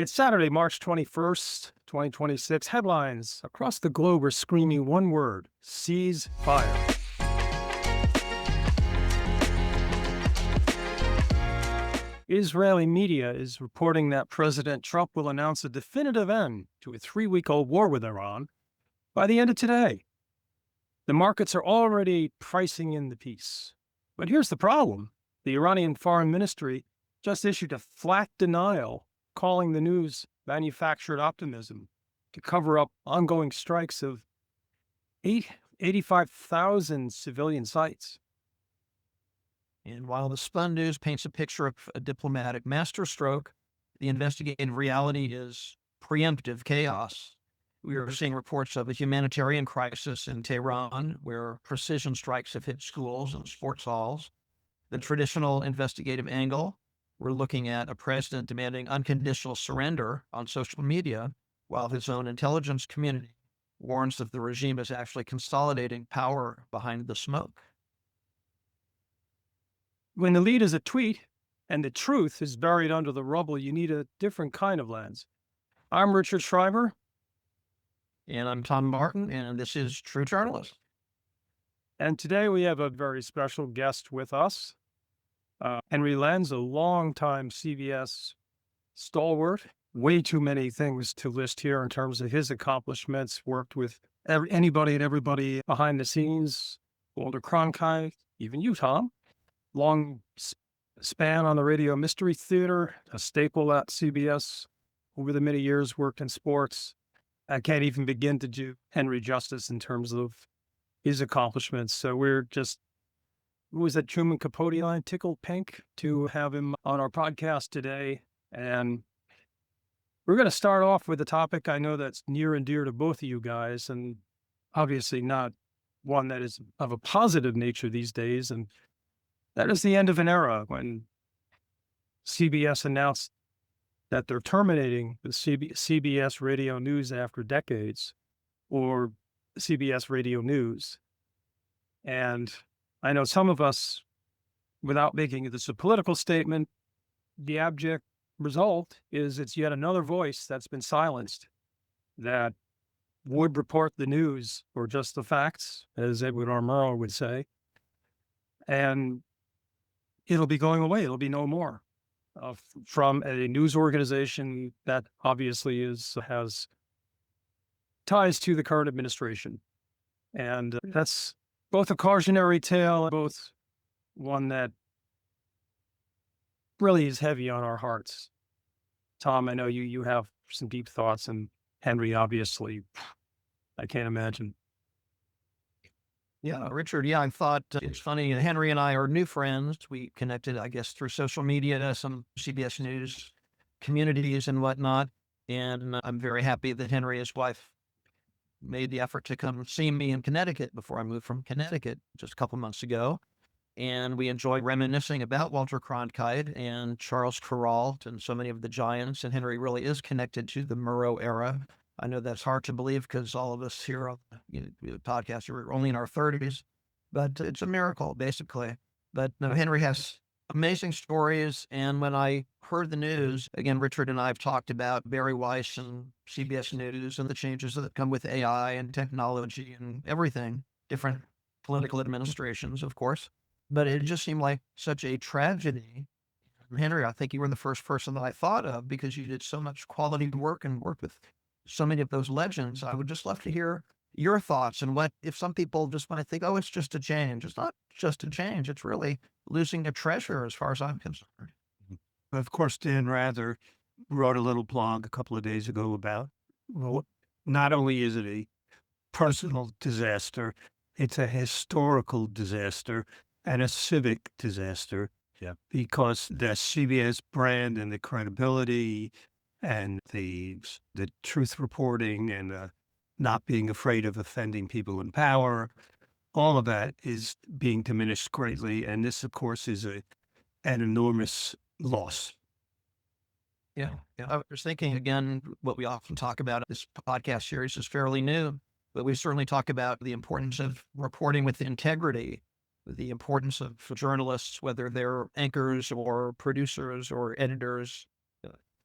It's Saturday, March 21st, 2026. Headlines across the globe are screaming one word: cease fire. Israeli media is reporting that President Trump will announce a definitive end to a 3-week-old war with Iran by the end of today. The markets are already pricing in the peace. But here's the problem. The Iranian Foreign Ministry just issued a flat denial, calling the news manufactured optimism to cover up ongoing strikes of 85,000 civilian sites. And while the spun news paints a picture of a diplomatic masterstroke, the investigative reality is preemptive chaos. We are seeing reports of a humanitarian crisis in Tehran, where precision strikes have hit schools and sports halls. The traditional investigative angle, we're looking at a president demanding unconditional surrender on social media, while his own intelligence community warns that the regime is actually consolidating power behind the smoke. When the lead is a tweet and the truth is buried under the rubble, you need a different kind of lens. I'm Richard Schreiber. And I'm Tom Martin, and this is True Journalist. And today we have a very special guest with us, Henry Lenz, a longtime CBS stalwart. Way too many things to list here in terms of his accomplishments. Worked with anybody and everybody behind the scenes. Walter Cronkite, even you, Tom. Long span on the Radio Mystery Theater, a staple at CBS. Over the many years, worked in sports. I can't even begin to do Henry justice in terms of his accomplishments. So we're just, who was that Truman Capote line? Tickled pink to have him on our podcast today. And we're going to start off with a topic I know that's near and dear to both of you guys, and obviously not one that is of a positive nature these days. And that is the end of an era when CBS announced that they're terminating the CBS Radio News after decades, or CBS Radio News. And I know some of us, without making this a political statement, the abject result is it's yet another voice that's been silenced that would report the news or just the facts, as Edward R. Murrow would say. And it'll be going away. It'll be no more. From a news organization that obviously has ties to the current administration. And that's both a cautionary tale, both one that really is heavy on our hearts. Tom, I know you have some deep thoughts, and Henry, obviously, I can't imagine. Yeah, Richard, I thought it's funny. Henry and I are new friends. We connected, I guess, through social media to some CBS News communities and whatnot. And I'm very happy that Henry, his wife, made the effort to come see me in Connecticut before I moved from Connecticut just a couple months ago. And we enjoyed reminiscing about Walter Cronkite and Charles Kuralt and so many of the giants. And Henry really is connected to the Murrow era. I know that's hard to believe because all of us here on the podcast are only in our 30s, but it's a miracle, basically. But no, Henry has amazing stories. And when I heard the news, again, Richard and I have talked about Barry Weiss and CBS News and the changes that come with AI and technology and everything, different political administrations, of course. But it just seemed like such a tragedy. Henry, I think you were the first person that I thought of because you did so much quality work and worked with so many of those legends. I would just love to hear your thoughts and what, if some people just want to think, oh, it's just a change. It's not just a change. It's really losing a treasure as far as I'm concerned. Of course, Dan Rather wrote a little blog a couple of days ago about, well, not only is it a personal disaster, it's a historical disaster and a civic disaster. Yeah. Because the CBS brand and the credibility and the truth reporting and not being afraid of offending people in power, all of that is being diminished greatly. And this, of course, is an enormous loss. Yeah. I was thinking, again, what we often talk about, this podcast series is fairly new, but we certainly talk about the importance of reporting with integrity, the importance of journalists, whether they're anchors or producers or editors,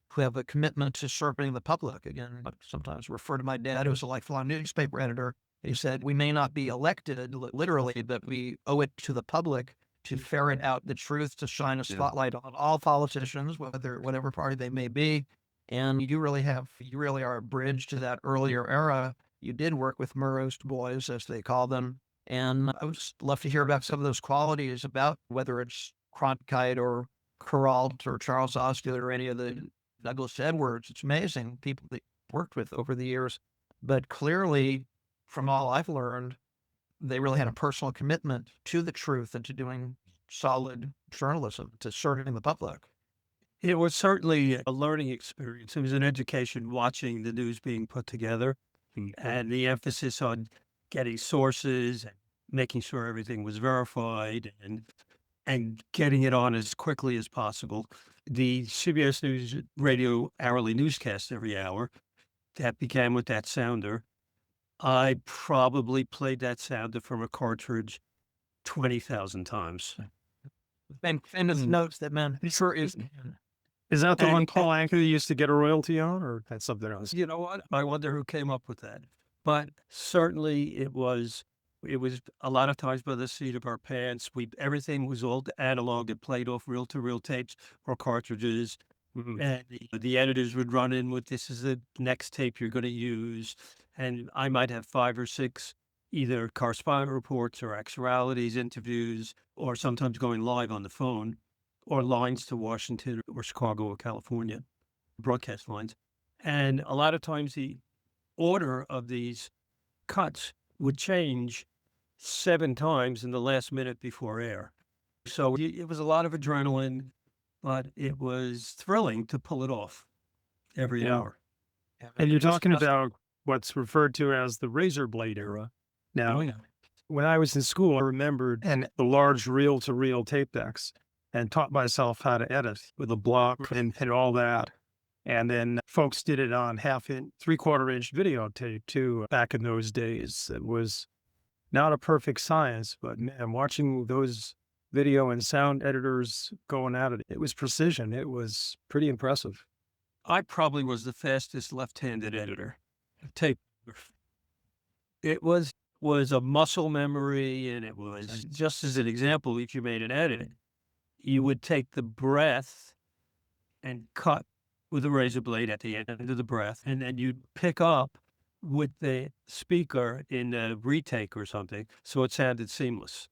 who have a commitment to serving the public. Again, I sometimes refer to my dad, who was a lifelong newspaper editor. He said, we may not be elected literally, but we owe it to the public to ferret out the truth, to shine a spotlight on all politicians, whatever party they may be. And you really are a bridge to that earlier era. You did work with Murrow Boys, as they call them. And I would just love to hear about some of those qualities, about whether it's Cronkite or Kuralt or Charles Osgood or any of the Douglas Edwards. It's amazing, people that worked with over the years. But clearly, from all I've learned, they really had a personal commitment to the truth and to doing solid journalism, to serving the public. It was certainly a learning experience. It was an education watching the news being put together, and the emphasis on getting sources and making sure everything was verified and getting it on as quickly as possible. The CBS News Radio hourly newscast every hour, that began with that sounder. I probably played that sounder from a cartridge 20,000 times. Famous notes that man sure is. Is that the one Paul Anka used to get a royalty on, or that's something else? You know what? I wonder who came up with that. But certainly it was a lot of times by the seat of our pants. Everything was all analog. It played off reel-to-reel tapes or cartridges. Mhm. And the editors would run in with, this is the next tape you're going to use. And I might have 5 or 6 either correspondent reports or actualities, interviews, or sometimes going live on the phone, or lines to Washington or Chicago or California, broadcast lines. And a lot of times the order of these cuts would change 7 times in the last minute before air. So it was a lot of adrenaline, but it was thrilling to pull it off every Yeah. hour. And you're talking about what's referred to as the razor blade era. Now, when I was in school, I remembered the large reel-to-reel tape decks and taught myself how to edit with a block and all that. And then folks did it on 1/2-inch, 3/4-inch videotape too. Back in those days, it was not a perfect science, but man, watching those video and sound editors going at it, it was precision. It was pretty impressive. I probably was the fastest left-handed editor of tape. It was a muscle memory, and it was, just as an example, if you made an edit, you would take the breath and cut with a razor blade at the end of the breath, and then you'd pick up with the speaker in a retake or something, so it sounded seamless.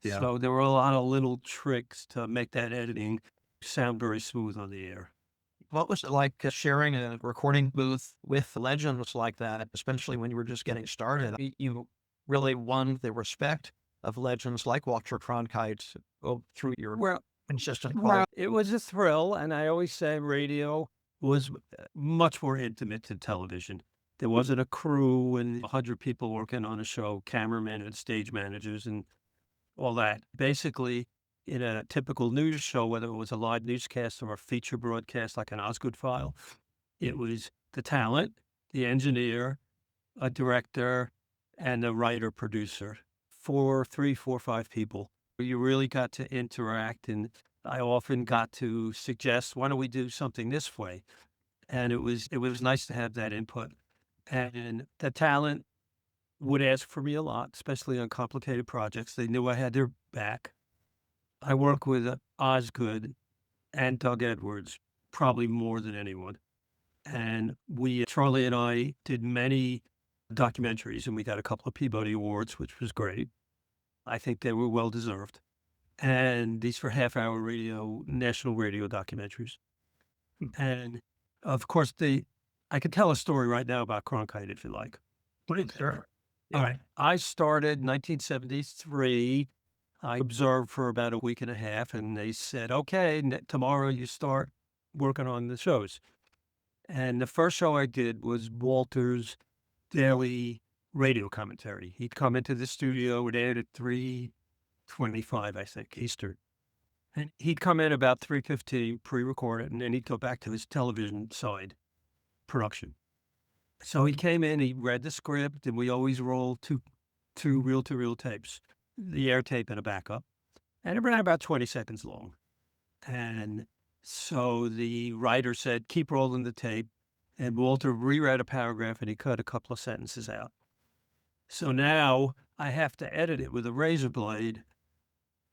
Yeah. So there were a lot of little tricks to make that editing sound very smooth on the air. What was it like sharing a recording booth with legends like that, especially when you were just getting started? You really won the respect of legends like Walter Cronkite through your consistent quality. It was a thrill, and I always say radio was much more intimate than television. There wasn't a crew and 100 people working on a show, cameramen and stage managers and all that. Basically, in a typical news show, whether it was a live newscast or a feature broadcast like an Osgood file, it was the talent, the engineer, a director, and a writer-producer. 3, 4, 5 people. You really got to interact, and I often got to suggest, why don't we do something this way? And it was nice to have that input. And the talent would ask for me a lot, especially on complicated projects. They knew I had their back. I work with Osgood and Doug Edwards probably more than anyone. And Charlie and I did many documentaries, and we got a couple of Peabody Awards, which was great. I think they were well deserved. And these were half-hour radio, national radio documentaries. And of course, I could tell a story right now about Cronkite if you like. Sure. All right. I started in 1973. I observed for about a week and a half, and they said, okay, tomorrow you start working on the shows. And the first show I did was Walter's daily radio commentary. He'd come into the studio, it aired at 3:25, I think, Eastern. And he'd come in about 3:15, pre-recorded, and then he'd go back to his television side production. So he came in, he read the script, and we always rolled two reel-to-reel tapes, the air tape and a backup. And it ran about 20 seconds long. And So the writer said, keep rolling the tape. And Walter reread a paragraph and he cut a couple of sentences out. So now I have to edit it with a razor blade,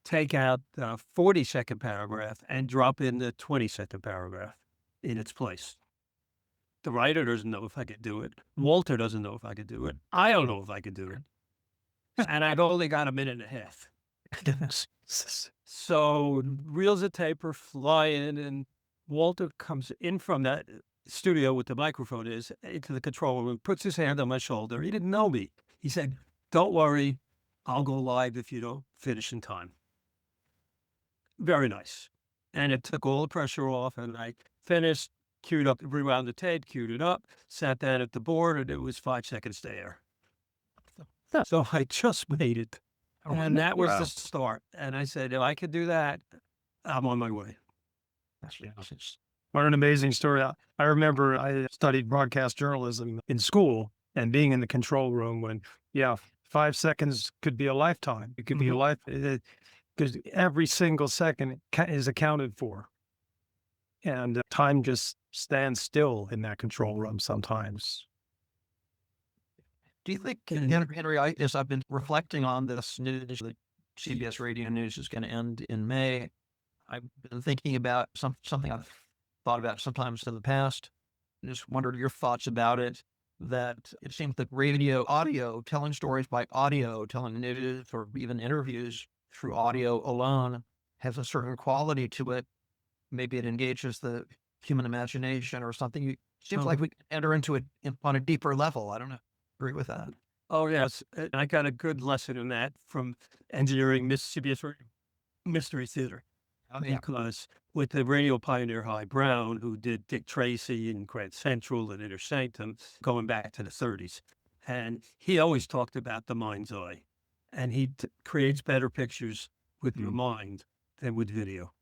take out the 40-second paragraph and drop in the 20-second paragraph in its place. The writer doesn't know if I could do it. Walter doesn't know if I could do it. I don't know if I could do it. And I've only got a minute and a half. So reels of tape are flying, and Walter comes in from that studio with the microphone into the control room, puts his hand on my shoulder. He didn't know me. He said, don't worry, I'll go live if you don't finish in time. Very nice. And it took all the pressure off, and I finished, queued up, rewound the tape, queued it up, sat down at the board, and it was 5 seconds to air. So I just made it. And that was the start. And I said, if I could do that, I'm on my way. What an amazing story. I remember I studied broadcast journalism in school and being in the control room when, 5 seconds could be a lifetime. It could be a life, because every single second is accounted for. And time just stands still in that control room sometimes. Do you think, Henry, as I've been reflecting on this news, the CBS Radio News is going to end in May, I've been thinking about something I've thought about sometimes in the past. Just wondered your thoughts about it, that it seems that radio, audio, telling stories by audio, telling news or even interviews through audio alone has a certain quality to it. Maybe it engages the human imagination or something. It seems like we enter into it on a deeper level. I don't know. Agree with that. Oh, yes. I got a good lesson in that from engineering CBS Radio Mystery Theater. Because with the radio pioneer High Brown, who did Dick Tracy and Grand Central and Inner Sanctum, going back to the 30s. And he always talked about the mind's eye. And he creates better pictures with your mind than with video.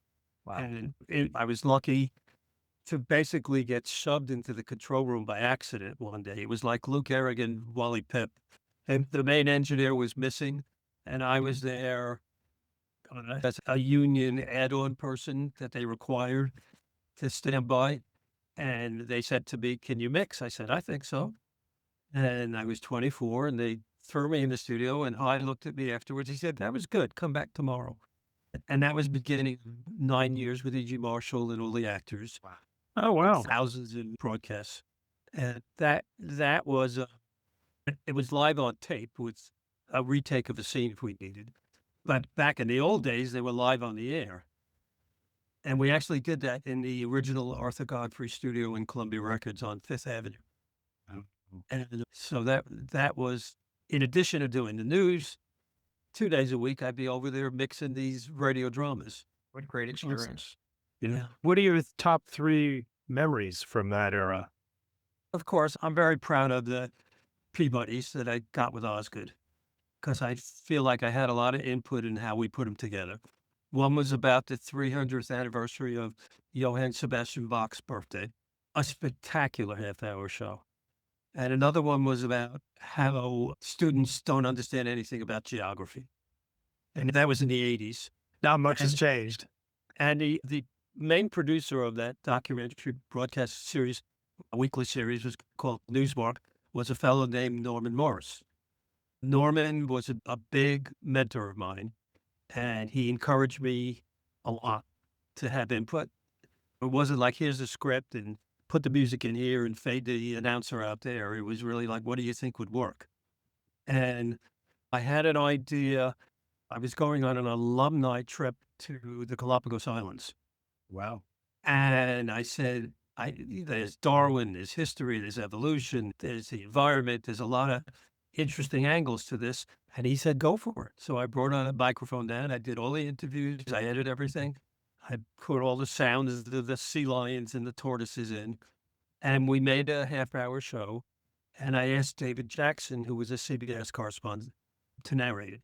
Wow. And I was lucky to basically get shoved into the control room by accident one day. It was like Luke Harrigan, Wally Pipp. And the main engineer was missing, and I was there as a union add-on person that they required to stand by. And they said to me, can you mix? I said, I think so. And I was 24, and they threw me in the studio, and I looked at me afterwards. He said, that was good. Come back tomorrow. And that was beginning 9 years with E.G. Marshall and all the actors. Wow. Oh, wow. Thousands in broadcasts. And that was, it was live on tape with a retake of a scene if we needed. But back in the old days, they were live on the air. And we actually did that in the original Arthur Godfrey studio in Columbia Records on Fifth Avenue. And so that was, in addition to doing the news, 2 days a week, I'd be over there mixing these radio dramas. What a great experience. Yeah. What are your top 3 memories from that era? Of course, I'm very proud of the Peabodys that I got with Osgood, because I feel like I had a lot of input in how we put them together. One was about the 300th anniversary of Johann Sebastian Bach's birthday, a spectacular half-hour show. And another one was about how students don't understand anything about geography. And that was in the 80s. Not much has changed. And the main producer of that documentary broadcast series, a weekly series, was called Newsmark, was a fellow named Norman Morris. Norman was a big mentor of mine, and he encouraged me a lot to have input. It wasn't like, here's the script and put the music in here and fade the announcer out there. It was really like, what do you think would work? And I had an idea. I was going on an alumni trip to the Galapagos Islands. Wow. And I said, there's Darwin, there's history, there's evolution, there's the environment, there's a lot of interesting angles to this. And he said, go for it. So I brought on a microphone down. I did all the interviews. I edited everything. I put all the sounds of the sea lions and the tortoises in. And we made a half-hour show. And I asked David Jackson, who was a CBS correspondent, to narrate it.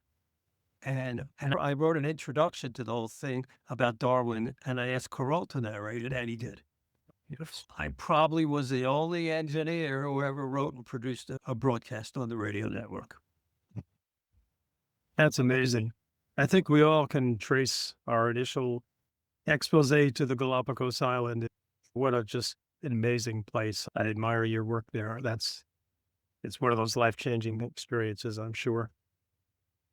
And I wrote an introduction to the whole thing about Darwin, and I asked Carroll to narrate it, and he did. I probably was the only engineer who ever wrote and produced a broadcast on the radio network. That's amazing. I think we all can trace our initial expose to the Galapagos Island. What a just an amazing place. I admire your work there. It's one of those life-changing experiences, I'm sure.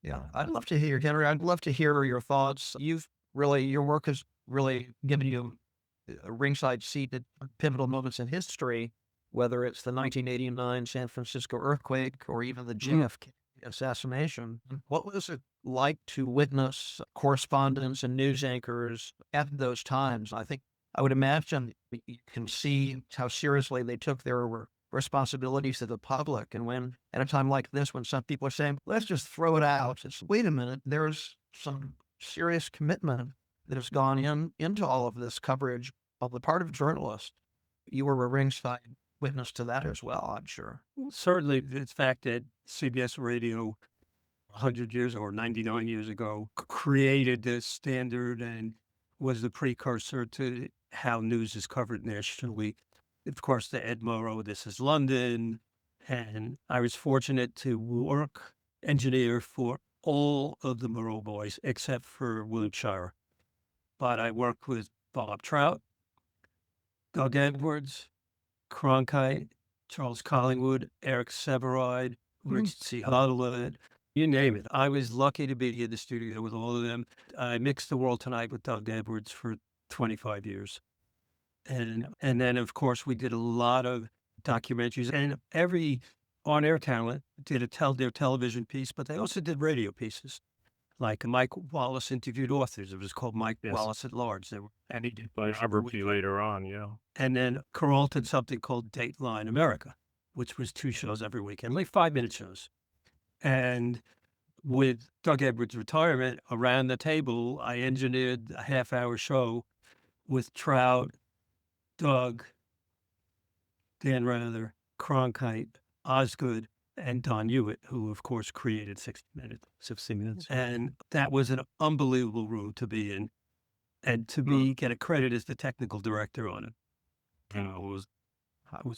Yeah, I'd love to hear, Henry. I'd love to hear your thoughts. Your work has really given you a ringside seat at pivotal moments in history, whether it's the 1989 San Francisco earthquake or even the JFK assassination. What was it like to witness correspondents and news anchors at those times? I would imagine you can see how seriously they took their responsibilities to the public. And when, at a time like this, when some people are saying, let's just throw it out, it's, wait a minute, there's some serious commitment that has gone into all of this coverage on the part of journalists. You were a ringside witness to that as well, I'm sure. Certainly, the fact that CBS Radio 100 years or 99 years ago created this standard and was the precursor to how news is covered nationally. Of course, the Ed Murrow, This is London. And I was fortunate to engineer for all of the Murrow Boys, except for William Schreiber. But I worked with Bob Trout, Doug Edwards, Cronkite, Charles Collingwood, Eric Severide, Richard C. Huddlett, you name it. I was lucky to be in the studio with all of them. I mixed The World Tonight with Doug Edwards for 25 years. And then, of course, we did a lot of documentaries. And every on-air talent did their television piece, but they also did radio pieces. Like Mike Wallace interviewed authors. It was called Mike Wallace at Large. And he did Biography later on, yeah. And then Carl did something called Dateline America, which was 2 shows every weekend, like 5-minute shows. And with Doug Edwards' retirement, around the table, I engineered a half-hour show with Trout, Doug, Dan Rather, Cronkite, Osgood, and Don Hewitt, who, of course, created 60 Minutes. And that was an unbelievable room to be in. And to me, get a credit as the technical director on it. I was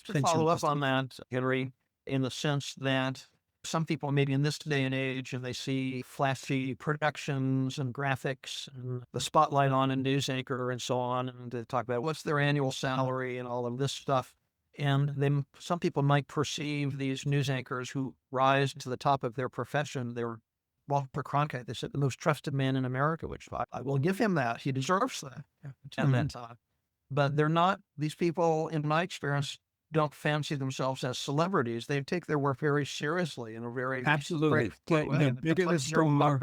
to follow up on that, Henry, in the sense that some people maybe in this day and age, and they see flashy productions and graphics and the spotlight on a news anchor and so on, and they talk about what's their annual salary and all of this stuff. And then some people might perceive these news anchors who rise to the top of their profession. They're Walter Cronkite, they said, the most trusted man in America, which I will give him that. He deserves that at that time. But they're not, these people, in my experience, don't fancy themselves as celebrities. They take their work very seriously in a very absolutely. The bigger the star,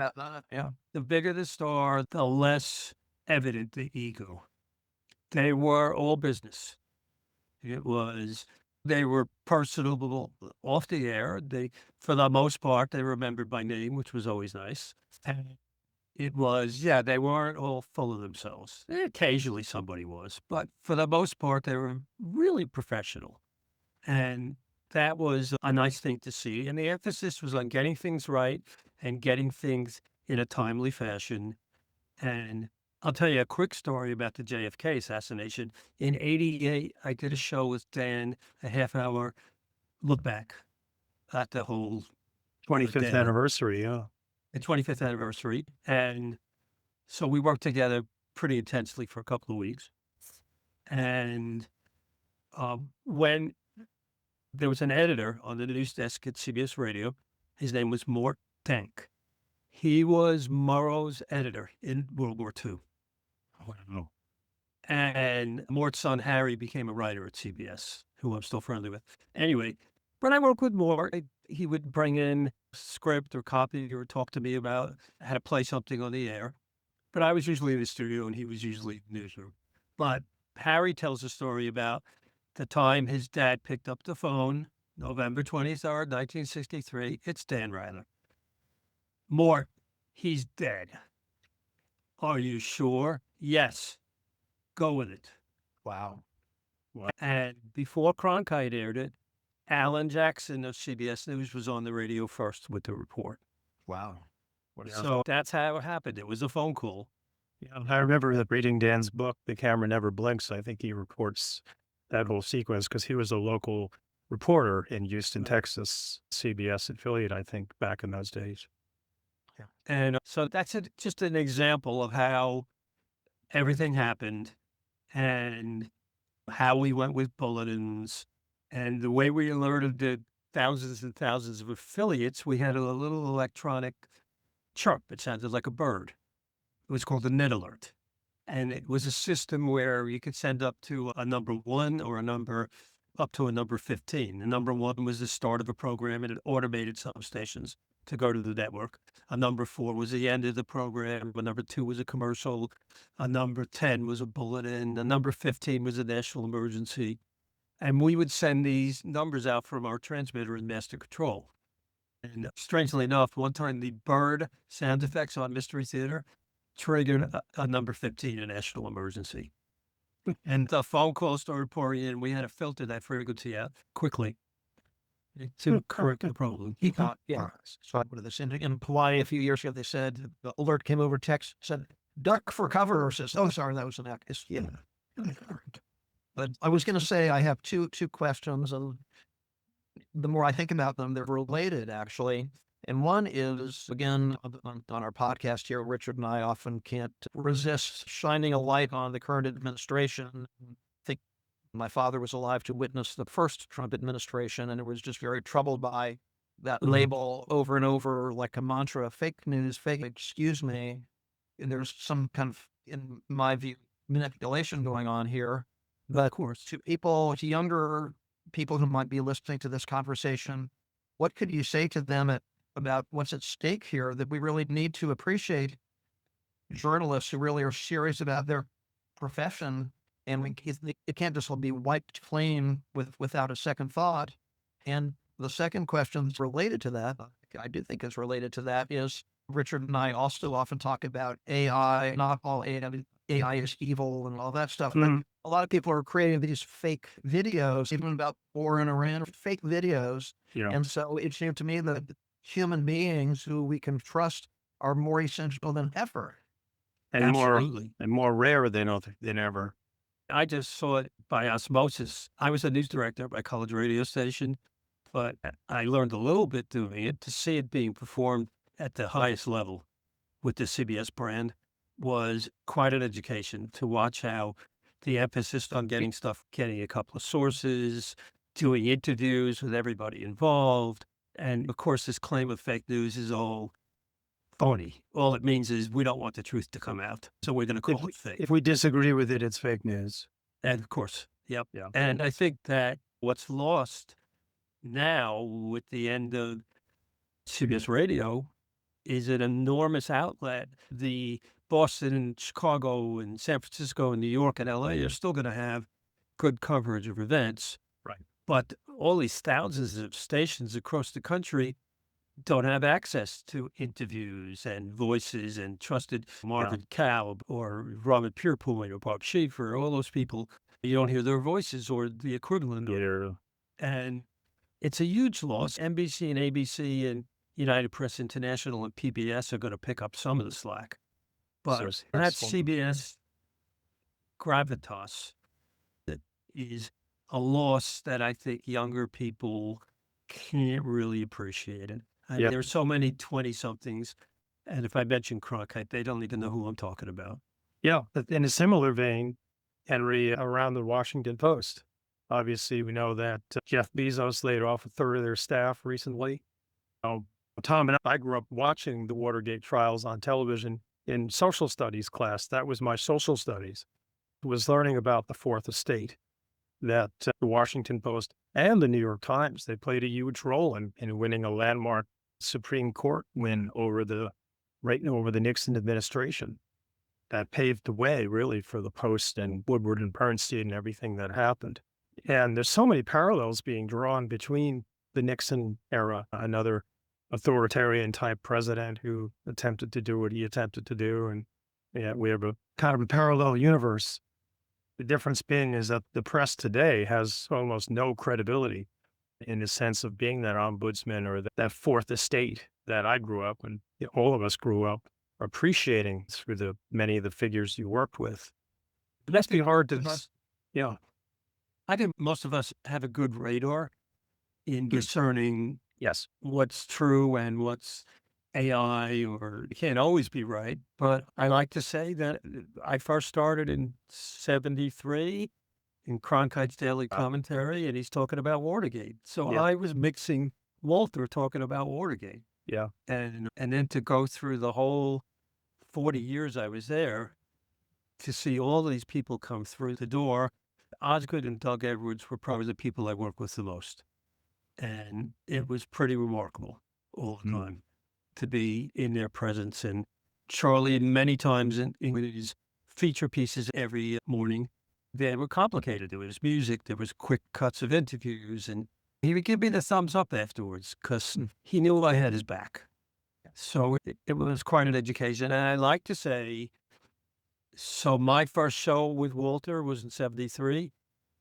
the bigger the star, the less evident the ego. They were all business. They were personable off the air. For the most part, they remembered my name, which was always nice. And they weren't all full of themselves. Occasionally somebody was, but for the most part, they were really professional. And that was a nice thing to see. And the emphasis was on getting things right and getting things in a timely fashion. And I'll tell you a quick story about the JFK assassination. In '88, I did a show with Dan, a half-hour look back at the whole 25th anniversary, yeah. The 25th anniversary. And so we worked together pretty intensely for a couple of weeks. And when there was an editor on the news desk at CBS Radio, his name was Mort Tank. He was Murrow's editor in World War II. Wow. And Mort's son, Harry, became a writer at CBS, who I'm still friendly with. Anyway, when I worked with Mort, he would bring in script or copy or talk to me about how to play something on the air. But I was usually in the studio and he was usually in the newsroom. But Harry tells a story about the time his dad picked up the phone, November 23rd, 1963. It's Dan Rather. Mort, he's dead. Are you sure? Yes. Go with it. Wow. And before Cronkite aired it, Alan Jackson of CBS News was on the radio first with the report. Wow. So that's how it happened. It was a phone call. Yeah, I remember reading Dan's book, The Camera Never Blinks. I think he reports that whole sequence because he was a local reporter in Houston, Texas, CBS affiliate, I think, back in those days. Yeah. And so that's just an example of how everything happened and how we went with bulletins and the way we alerted the thousands and thousands of affiliates. We had a little electronic chirp. It sounded like a bird. It was called a net alert. And it was a system where you could send up to a number 1 or a number up to a number 15. The number 1 was the start of a program, and it automated some stations to go to the network. A number 4 was the end of the program. A number 2 was a commercial. A number 10 was a bulletin. A number 15 was a national emergency. And we would send these numbers out from our transmitter in master control. And strangely enough, one time the bird sound effects on Mystery Theater triggered a number 15, a national emergency. And the phone calls started pouring in. We had to filter that frequency out quickly to correct the problem. Yeah. So what did this in Hawaii a few years ago? They said the alert came over text, said duck for cover, or says, oh, sorry, that was an act. Yeah. But I was going to say I have two questions, and the more I think about them, they're related actually. And one is, again, on our podcast here, Richard and I often can't resist shining a light on the current administration. I think my father was alive to witness the first Trump administration, and it was just very troubled by that label over and over, like a mantra, fake news, fake, excuse me. And there's some kind of, in my view, manipulation going on here. But of course, to younger people who might be listening to this conversation, what could you say to them about what's at stake here, that we really need to appreciate journalists who really are serious about their profession, and it can't just be wiped clean without a second thought. And the second question that's related to that, I do think is related to that, is Richard and I also often talk about AI. Not all AI is evil and all that stuff, but a lot of people are creating these fake videos, even about war in Iran, fake videos. Yeah. And so it seemed to me that human beings who we can trust are more essential than ever. And Absolutely. more rare than ever. I just saw it by osmosis. I was a news director at my college radio station, but I learned a little bit doing it. To see it being performed at the highest level with the CBS brand was quite an education. To watch how the emphasis on getting a couple of sources, doing interviews with everybody involved. And of course, this claim of fake news is all phony. All it means is we don't want the truth to come out, so we're going to call it fake. If we disagree with it, it's fake news. And of course, yep. Yeah. And I think that what's lost now with the end of CBS Radio is an enormous outlet. The Boston and Chicago and San Francisco and New York and LA are still going to have good coverage of events. Right. But all these thousands of stations across the country don't have access to interviews and voices and trusted Margaret Kalb or Robert Pierpoint or Bob Schaefer, all those people. You don't hear their voices or the equivalent. Yeah. And it's a huge loss. NBC and ABC and United Press International and PBS are going to pick up some of the slack. But that CBS gravitas that is a loss that I think younger people can't really appreciate it. There are so many 20-somethings, and if I mention Cronkite, they don't even know who I'm talking about. Yeah. In a similar vein, Henry, around the Washington Post, obviously we know that Jeff Bezos laid off a third of their staff recently. Tom and I grew up watching the Watergate trials on television in social studies class. That was my social studies. I was learning about the Fourth Estate, that the Washington Post and the New York Times, they played a huge role in winning a landmark Supreme Court win over the Nixon administration. That paved the way really for the Post and Woodward and Bernstein and everything that happened. And there's so many parallels being drawn between the Nixon era, another authoritarian type president who attempted to do what he attempted to do. And we have a kind of a parallel universe. The difference being is that the press today has almost no credibility in the sense of being that ombudsman or that Fourth Estate that I grew up and all of us grew up appreciating through the many of the figures you worked with. It must be hard to, I think most of us have a good radar in discerning yes, what's true and what's AI, or you can't always be right. But I like to say that I first started in 73 in Cronkite's Daily Commentary, and he's talking about Watergate. So Yeah. I was mixing Walter talking about Watergate. Yeah. And then to go through the whole 40 years I was there, to see all these people come through the door. Osgood and Doug Edwards were probably the people I worked with the most. And it was pretty remarkable all the time to be in their presence. And Charlie, many times in his feature pieces every morning, they were complicated. There was music, there was quick cuts of interviews, and he would give me the thumbs up afterwards because he knew I had his back. So it was quite an education. And I like to say, so my first show with Walter was in 73,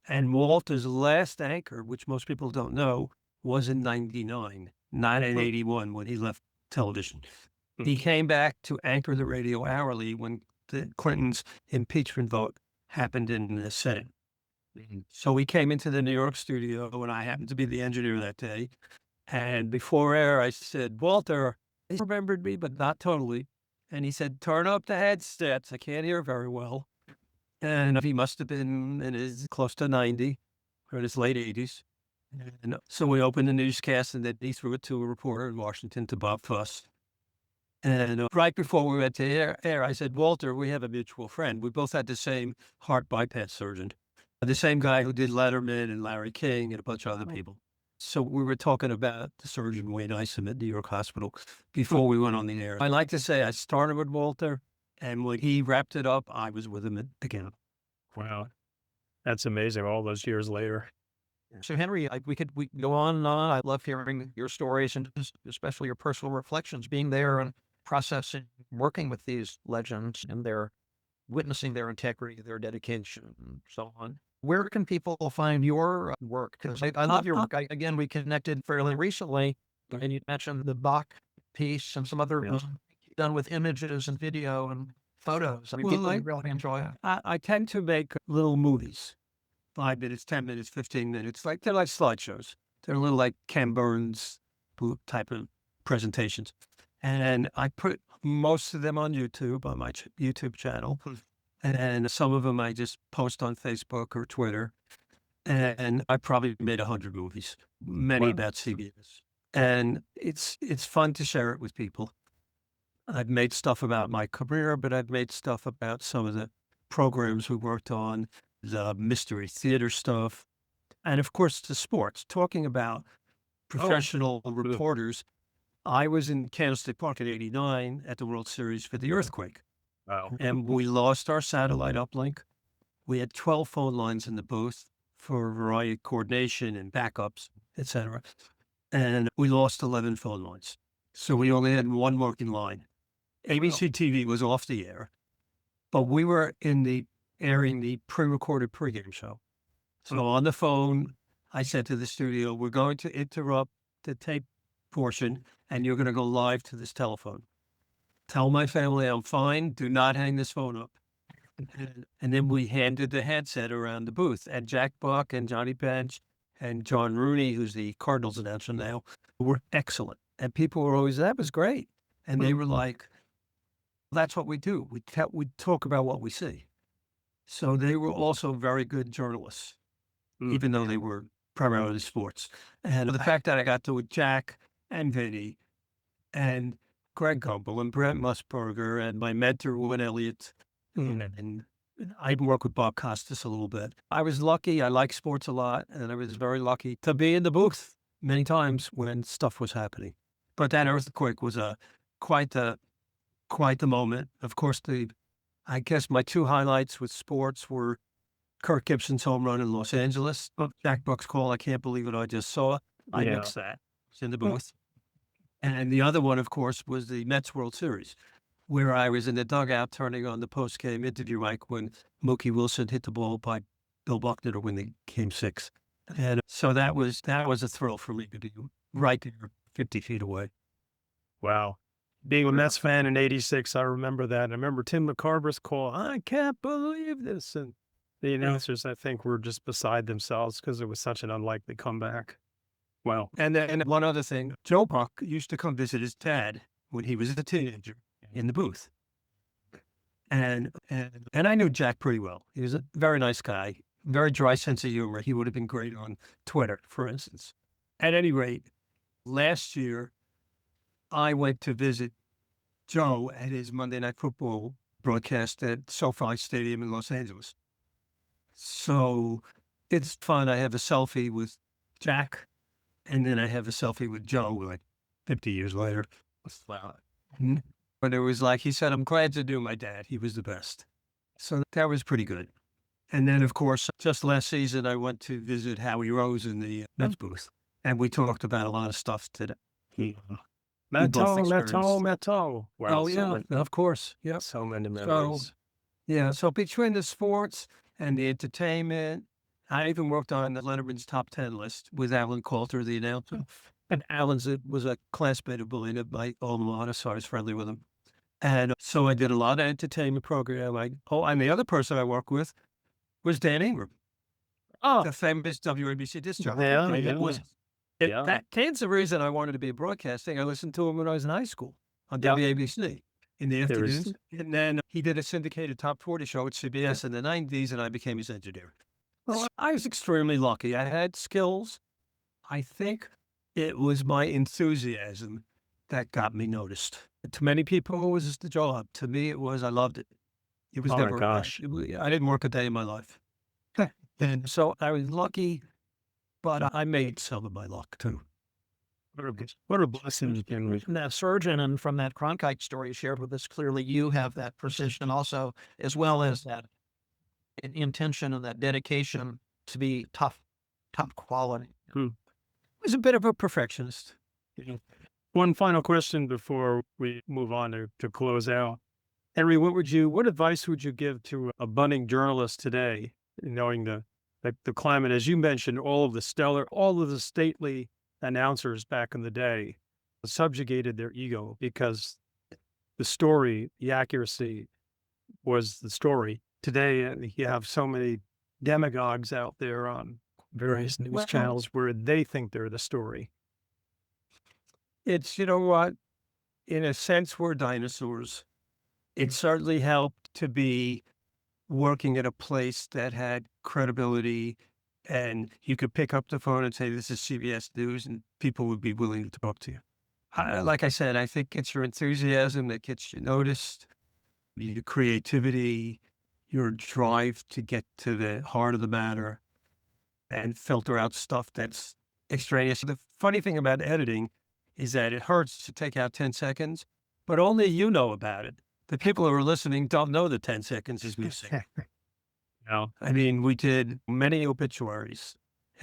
and Walter's last anchor, which most people don't know, was in 99, not in 81 when he left television. He came back to anchor the radio hourly when the Clintons' impeachment vote happened in the Senate. So we came into the New York studio, and I happened to be the engineer that day. And before air, I said, Walter, he remembered me, but not totally. And he said, turn up the headsets. I can't hear very well. And he must have been in his close to 90 or in his late 80s. And so we opened the newscast, and then he threw it to a reporter in Washington, to Bob Fuss. And right before we went to air, I said, Walter, we have a mutual friend. We both had the same heart bypass surgeon, the same guy who did Letterman and Larry King and a bunch of other people. So we were talking about the surgeon Wayne Isom at New York Hospital before we went on the air. I like to say I started with Walter, and when he wrapped it up, I was with him again. Wow. That's amazing. All those years later. So Henry, we could go on and on. I love hearing your stories, and especially your personal reflections, being there and processing, working with these legends, and their witnessing their integrity, their dedication, and so on. Where can people find your work? Because I love your work. Again, we connected fairly recently, and you mentioned the Bach piece and some other done with images and video and photos. I mean, people really enjoy it. I tend to make little movies, 5 minutes, 10 minutes, 15 minutes. They're like slideshows. They're a little like Ken Burns type of presentations. And I put most of them on YouTube, on my YouTube channel. And some of them I just post on Facebook or Twitter. And I probably made 100 movies, many about CBS. And it's fun to share it with people. I've made stuff about my career, but I've made stuff about some of the programs we worked on, the Mystery Theater stuff, and of course the sports. Talking about professional reporters, I was in Candlestick Park in '89 at the World Series for the earthquake. Wow. And we lost our satellite uplink. We had 12 phone lines in the booth for a variety of coordination and backups, etc. And we lost 11 phone lines. So we only had one working line. ABC TV was off the air, but we were airing the pre-recorded pregame show. So on the phone, I said to the studio, we're going to interrupt the tape portion, and you're going to go live to this telephone. Tell my family I'm fine. Do not hang this phone up. And then we handed the headset around the booth, and Jack Buck and Johnny Bench and John Rooney, who's the Cardinals announcer now, were excellent. And people were always, that was great. And they were like, that's what we do. We talk about what we see. So they were also very good journalists, even though they were primarily sports. And the fact that I got to with Jack and Vinny and Greg Gumbel and Brent Musburger and my mentor, Win Elliott, and I'd work with Bob Costas a little bit. I was lucky. I like sports a lot, and I was very lucky to be in the booth many times when stuff was happening. But that earthquake was quite the moment. Of course, I guess my two highlights with sports were Kirk Gibson's home run in Los Angeles, Jack Buck's call, I can't believe what I just saw. I mixed that. It's in the booth. And the other one, of course, was the Mets World Series, where I was in the dugout turning on the post-game interview mic when Mookie Wilson hit the ball by Bill Buckner to win the Game 6. And so that was a thrill for me to be right there, 50 feet away. Wow. Being a Mets fan in '86, I remember that. I remember Tim McCarver's call, I can't believe this. And the announcers, I think, were just beside themselves because it was such an unlikely comeback. Wow. And then one other thing, Joe Buck used to come visit his dad when he was a teenager in the booth. And I knew Jack pretty well. He was a very nice guy, very dry sense of humor. He would have been great on Twitter, for instance. At any rate, last year, I went to visit Joe at his Monday Night Football broadcast at SoFi Stadium in Los Angeles. So it's fun. I have a selfie with Jack, and then I have a selfie with Joe, like 50 years later. Wow. But it was like he said, I'm glad to do my dad. He was the best. So that was pretty good. And then, of course, just last season, I went to visit Howie Rose in the Mets booth. And we talked about a lot of stuff today. Meto. Wow, Oh, yeah, of course. Yep. so many memories. So between the sports and the entertainment, I even worked on the Letterman's top 10 list with Alan Coulter, the announcer. And Alan was a classmate of mine at my alma mater, so I was friendly with him. And so I did a lot of entertainment program. And the other person I worked with was Dan Ingram, the famous WABC disc jockey. Dan's the reason I wanted to be broadcasting. I listened to him when I was in high school on WABC in the afternoons. And then he did a syndicated top 40 show at CBS in the 90s, and I became his engineer. Well, I was extremely lucky. I had skills. I think it was my enthusiasm that got me noticed. To many people, it was just a job. To me, it was, I loved it. It was never, gosh. I didn't work a day in my life. And so I was lucky, but I made some of my luck too. What a blessing, Henry. From that surgeon and from that Cronkite story you shared with us, clearly you have that precision also, as well as that intention and that dedication to be top quality. I was a bit of a perfectionist. One final question before we move on to close out. Henry, what advice would you give to a budding journalist today, knowing the climate, as you mentioned, all of the stately announcers back in the day subjugated their ego because the story, the accuracy was the story. Today, you have so many demagogues out there on various news channels where they think they're the story. It's, you know what, in a sense, we're dinosaurs. It certainly helped to be working at a place that had credibility and you could pick up the phone and say, this is CBS News, and people would be willing to talk to you. Like I said, I think it's your enthusiasm that gets you noticed, your creativity, your drive to get to the heart of the matter and filter out stuff that's extraneous. The funny thing about editing is that it hurts to take out 10 seconds, but only you know about it. The people who are listening don't know the 10 seconds is missing. I mean, we did many obituaries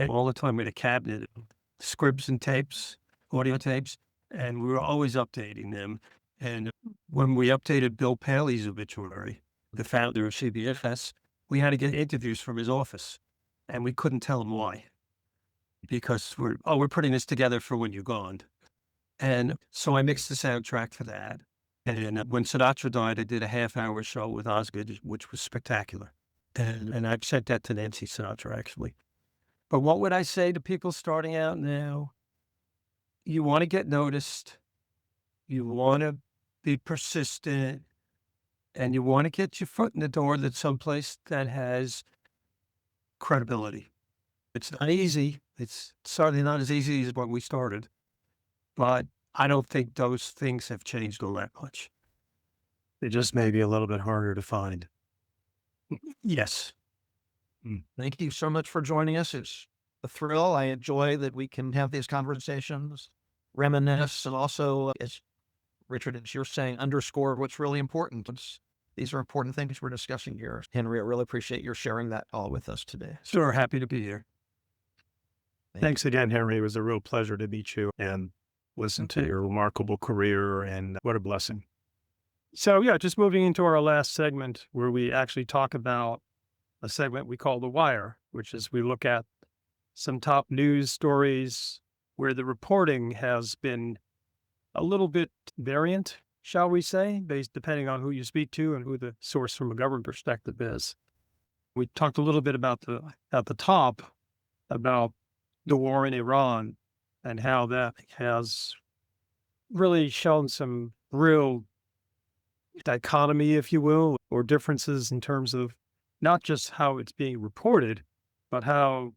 all the time with a cabinet of scripts and tapes, audio tapes, and we were always updating them. And when we updated Bill Paley's obituary, the founder of CBS, we had to get interviews from his office, and we couldn't tell him why. Because we're putting this together for when you're gone. And so I mixed the soundtrack for that. And when Sinatra died, I did a half-hour show with Osgood, which was spectacular. And I've sent that to Nancy Sinatra, actually. But what would I say to people starting out now? You want to get noticed. You want to be persistent. And you want to get your foot in the door that's someplace that has credibility. It's not easy. It's certainly not as easy as when we started. But I don't think those things have changed all that much. They just may be a little bit harder to find. Yes. Thank you so much for joining us. It's a thrill. I enjoy that we can have these conversations, reminisce, and also, as Richard, as you're saying, underscore what's really important. These are important things we're discussing here. Henry, I really appreciate your sharing that all with us today. Sure. Happy to be here. Thanks again, Henry. It was a real pleasure to meet you and listen to your remarkable career, and what a blessing. So yeah, just moving into our last segment where we actually talk about a segment we call The Wire, which is we look at some top news stories where the reporting has been a little bit variant, shall we say, based depending on who you speak to and who the source from a government perspective is. We talked a little bit about at the top about the war in Iran and how that has really shown some real dichotomy, if you will, or differences in terms of not just how it's being reported, but how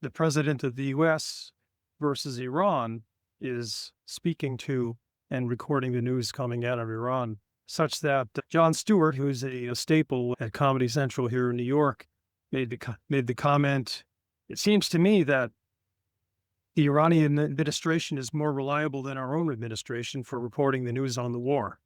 the president of the US versus Iran is speaking to and recording the news coming out of Iran, such that Jon Stewart, who's a staple at Comedy Central here in New York, made the comment, "It seems to me that the Iranian administration is more reliable than our own administration for reporting the news on the war."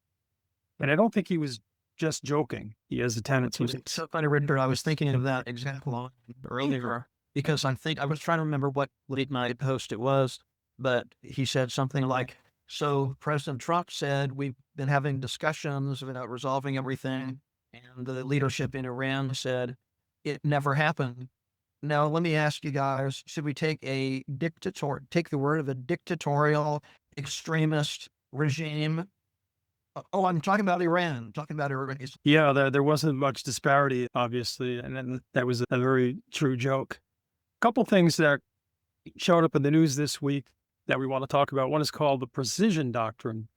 And I don't think he was just joking. He has a tendency to. So funny, Richard. I was thinking of that exact line earlier because I was trying to remember what late night host it was, but he said something like, "So President Trump said we've been having discussions about resolving everything, and the leadership in Iran said it never happened. Now let me ask you guys: should we take the word of a dictatorial extremist regime?" Oh, I'm talking about Iran. Yeah, there wasn't much disparity, obviously, and then that was a very true joke. A couple things that showed up in the news this week that we want to talk about. One is called the precision doctrine,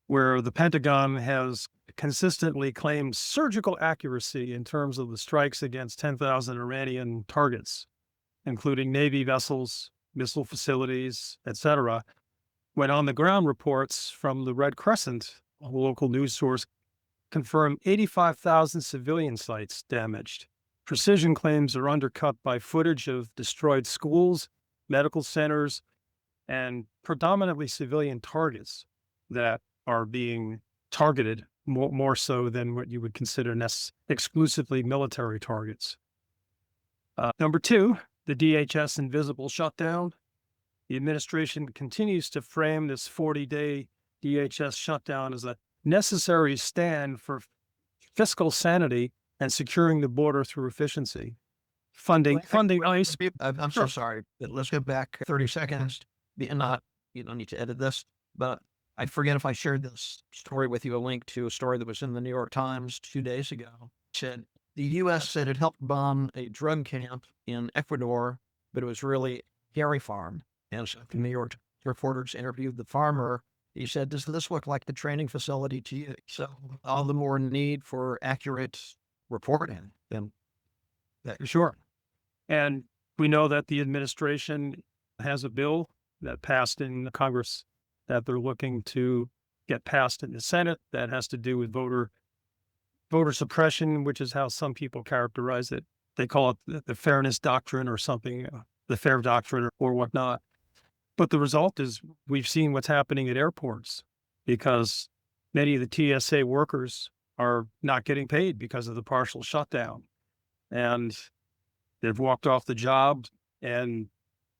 where the Pentagon has consistently claimed surgical accuracy in terms of the strikes against 10,000 Iranian targets, including Navy vessels, missile facilities, etc., when on-the-ground reports from the Red Crescent, a local news source, confirmed 85,000 civilian sites damaged. Precision claims are undercut by footage of destroyed schools, medical centers, and predominantly civilian targets that are being targeted more so than what you would consider exclusively military targets. Number two, the DHS invisible shutdown. The administration continues to frame this 40-day DHS shutdown as a necessary stand for fiscal sanity and securing the border through efficiency. Funding ICE. I'm so sorry, but let's go back 30 seconds. You don't need to edit this, but I forget if I shared this story with you, a link to a story that was in the New York Times 2 days ago. It said the U.S. said it helped bomb a drug camp in Ecuador, but it was really a dairy farm. And so the New York reporters interviewed the farmer. He said, "Does this look like the training facility to you?" So all the more need for accurate reporting than that. Sure. And we know that the administration has a bill that passed in Congress that they're looking to get passed in the Senate that has to do with voter suppression, which is how some people characterize it. They call it the fairness doctrine or something, the fair doctrine or whatnot. But the result is we've seen what's happening at airports because many of the TSA workers are not getting paid because of the partial shutdown. And they've walked off the job, and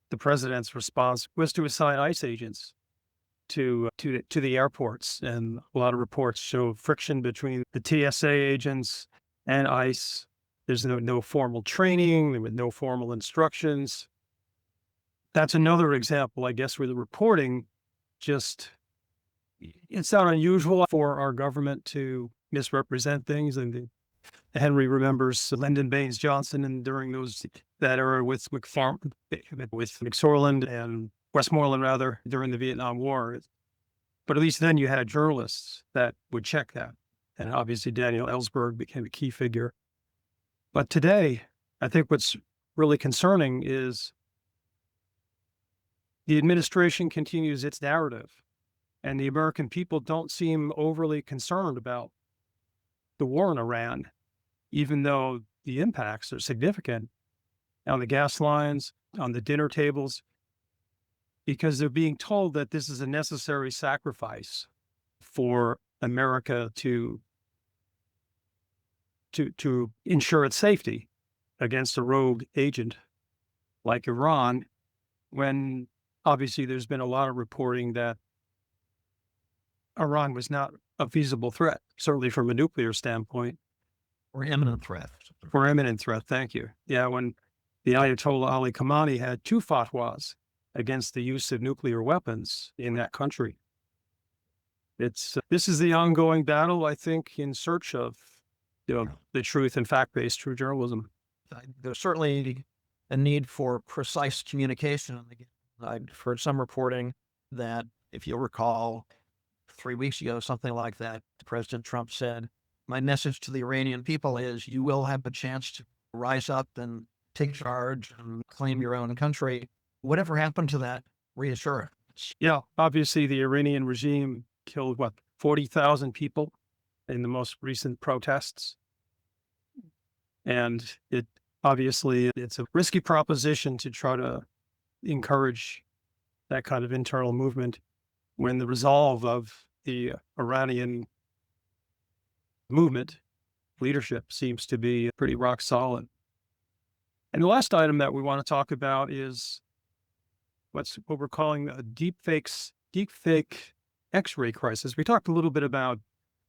the president's response was to assign ICE agents to the airports. And a lot of reports show friction between the TSA agents and ICE. There's no formal training, with no formal instructions. That's another example, I guess, where the reporting it's not unusual for our government to misrepresent things. And Henry remembers Lyndon Baines Johnson, and during that era with McSorland and Westmoreland, rather, during the Vietnam War. But at least then you had journalists that would check that. And obviously Daniel Ellsberg became a key figure. But today, I think what's really concerning is the administration continues its narrative, and the American people don't seem overly concerned about the war in Iran, even though the impacts are significant on the gas lines, on the dinner tables, because they're being told that this is a necessary sacrifice for America to ensure its safety against a rogue agent like Iran, when obviously there's been a lot of reporting that Iran was not a feasible threat, certainly from a nuclear standpoint. Or imminent threat. For imminent threat, thank you. Yeah, when the Ayatollah Ali Khamenei had 2 fatwas against the use of nuclear weapons in that country. This is the ongoing battle, I think, in search of the truth and fact-based true journalism. There's certainly a need for precise communication. I've heard some reporting that If you'll recall, 3 weeks ago, something like that, President Trump said, my message to the Iranian people is you will have a chance to rise up and take charge and claim your own country. Whatever happened to that reassurance? Yeah, obviously the Iranian regime killed, 40,000 people in the most recent protests. And it's a risky proposition to try to encourage that kind of internal movement when the resolve of the Iranian movement leadership seems to be pretty rock solid. And the last item that we want to talk about is what we're calling a deepfake X-ray crisis. We talked a little bit about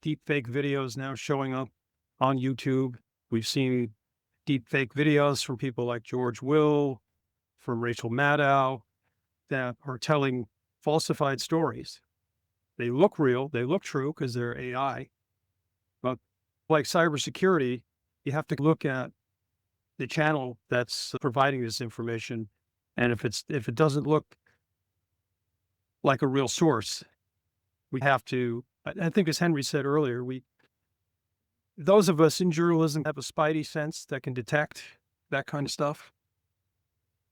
deepfake videos now showing up on YouTube. We've seen deepfake videos from people like George Will, from Rachel Maddow, that are telling falsified stories. They look real, they look true because they're AI. But like cybersecurity, you have to look at the channel that's providing this information. And if it doesn't look like a real source, we have to, I think as Henry said earlier, those of us in journalism have a spidey sense that can detect that kind of stuff,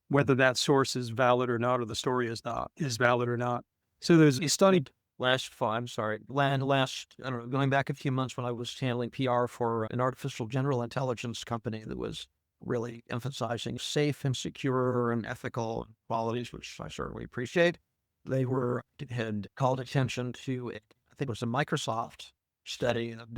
whether that source is valid or not, or the story is valid or not. So there's a study last, I don't know, going back a few months when I was handling PR for an artificial general intelligence company that was really emphasizing safe and secure and ethical qualities, which I certainly appreciate. They had called attention to, I think it was a Microsoft study of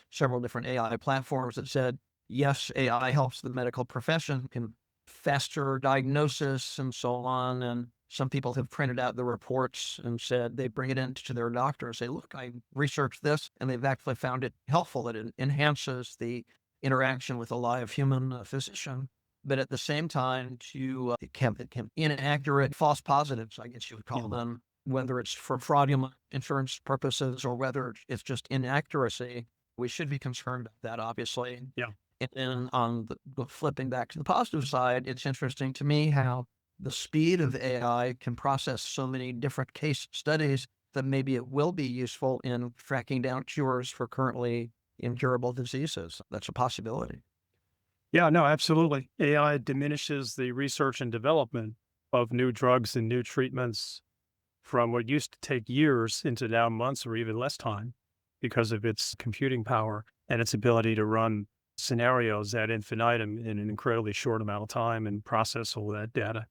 several different AI platforms that said, yes, AI helps the medical profession, can faster diagnosis and so on. And some people have printed out the reports and said they bring it into their doctor and say, look, I researched this, and they've actually found it helpful. It enhances the interaction with a live human physician. But at the same time, it can inaccurate false positives, I guess you would call them, whether it's for fraudulent insurance purposes or whether it's just inaccuracy. We should be concerned about that, obviously. Yeah. And then on the flipping back to the positive side, it's interesting to me how the speed of AI can process so many different case studies that maybe it will be useful in tracking down cures for currently incurable diseases. That's a possibility. Yeah, no, absolutely. AI diminishes the research and development of new drugs and new treatments from what used to take years into now months or even less time because of its computing power and its ability to run scenarios ad infinitum in an incredibly short amount of time and process all that data.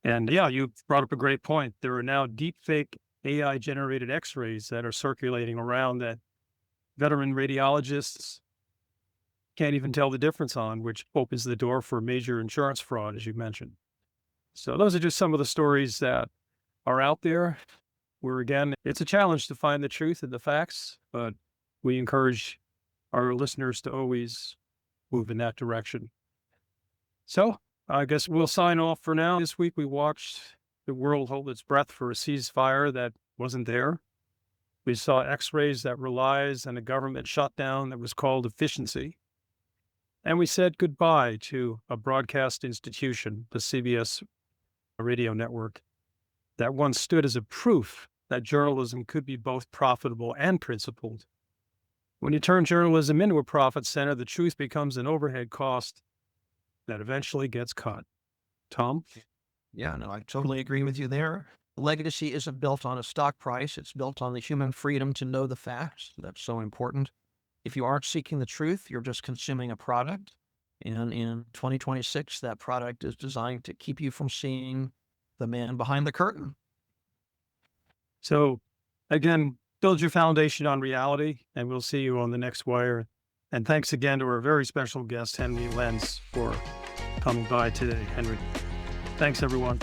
And yeah, you brought up a great point. There are now deepfake AI-generated X-rays that are circulating around that veteran radiologists can't even tell the difference on, which opens the door for major insurance fraud, as you mentioned. So those are just some of the stories that are out there where, again, it's a challenge to find the truth and the facts, but we encourage our listeners to always move in that direction. So I guess we'll sign off for now. This week we watched the world hold its breath for a ceasefire that wasn't there. We saw X-rays that relies on a government shutdown that was called efficiency. And we said goodbye to a broadcast institution, the CBS Radio Network, that once stood as a proof that journalism could be both profitable and principled. When you turn journalism into a profit center, the truth becomes an overhead cost that eventually gets cut. Tom? Yeah, no, I totally agree with you there. Legacy isn't built on a stock price. It's built on the human freedom to know the facts. That's so important. If you aren't seeking the truth, you're just consuming a product. And in 2026, that product is designed to keep you from seeing the man behind the curtain. So, again, build your foundation on reality, and we'll see you on the next wire. And thanks again to our very special guest, Henry Lenz, for coming by today. Henry, thanks, everyone.